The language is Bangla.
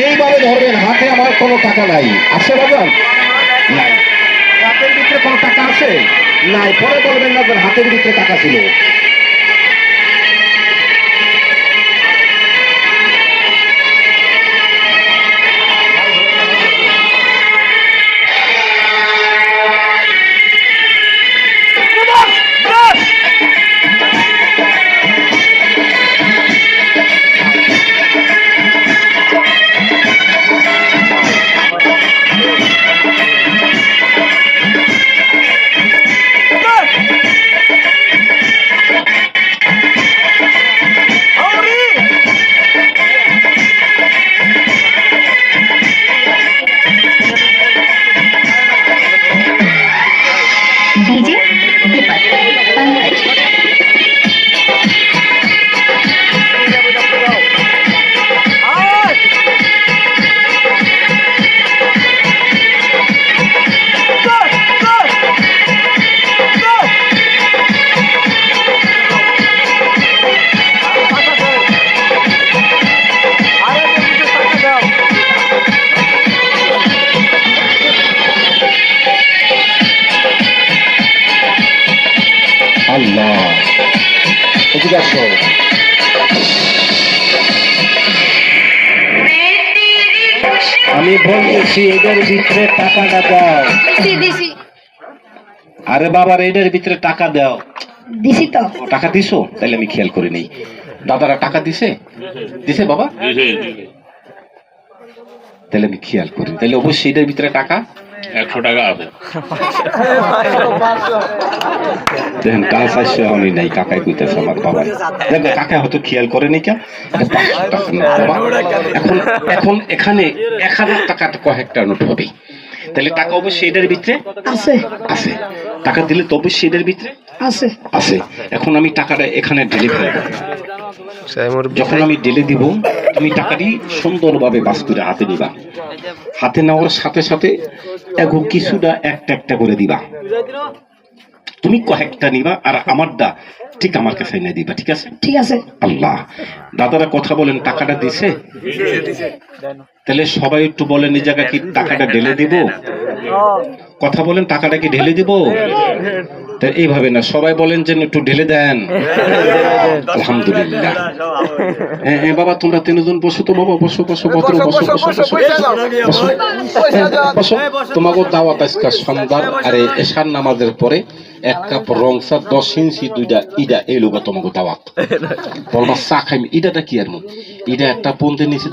এইভাবে ধরবেন, হাতে আমার কোনো টাকা নাই, আছে বাজান? নাই। হাতের ভিতরে কোনো টাকা আছে? নাই। পরে বলবেন না হাতের ভিতরে টাকা ছিল। डीजे दीपक बांग्लादेश। আল্লাহ, এদিকে আসো। আমি বলতেছি এটার ভিতরে টাকাটা দাও। আরে বাবার এটার ভিতরে টাকা দাও। দিছি তো। টাকা দিছো? তাহলে আমি খেয়াল করি নেই। দাদারা টাকা দিছে? দিছে বাবা? তাহলে আমি খেয়াল করি। তাহলে অবশ্যই এটার ভিতরে টাকা 100 টাকা আছে। দেখেন কাজ আসছে আমি নাই, কাকাই কইতেছে আমার বাবা। দেখো কাকা হয়তো খেয়াল করে নি কেন। এখন এখন এখানে 1000 টাকা কয়েকটা নোট হবে। তাহলে টাকা অবশ্যই এটার ভিতরে আছে। আছে। টাকা দিলে তো অবশ্যই এটার ভিতরে আছে। আছে। এখন আমি টাকাটা এখানে ঢেলে ফেলবো। যখন আমি ঢেলে দিব, তুমি টাকাটি সুন্দরভাবে বাস করে হাতে নিবা। হাতে নেওয়ার সাথে সাথে এখন কিছুটা একটা একটা করে দিবা। তুমি কয়েকটা নিবা আর আমারটা ঠিক আমার কাছে এনে দিবা, ঠিক আছে? ঠিক আছে। আল্লাহ, দাদারা কথা বলেন টাকাটা দিছে? তাহলে সবাই একটু বলেন এই জায়গা কি টাকাটা ঢেলে দিব? কথা বলেন টাকাটা কি ঢেলে দিব? তা এইভাবে না, সবাই বলেন যে একটু ঢেলে দেন। আলহামদুলিল্লাহ। হ্যাঁ হ্যাঁ বাবা, তোমরা তিনজন বসো তো বাবা, বসো বসো বসো বসো বসো বসো। তোমাকে দাওয়াত আজকে সন্ধ্যার আরে এশার নামাজের পরে 1 কাপ রং চা 10 ইঞ্চি 2টা ইডা এই লোক তোমাকে দাওয়াত। বলবা চা খাইম, ইডাটা কি আর ইডা একটা পন্থে নিচে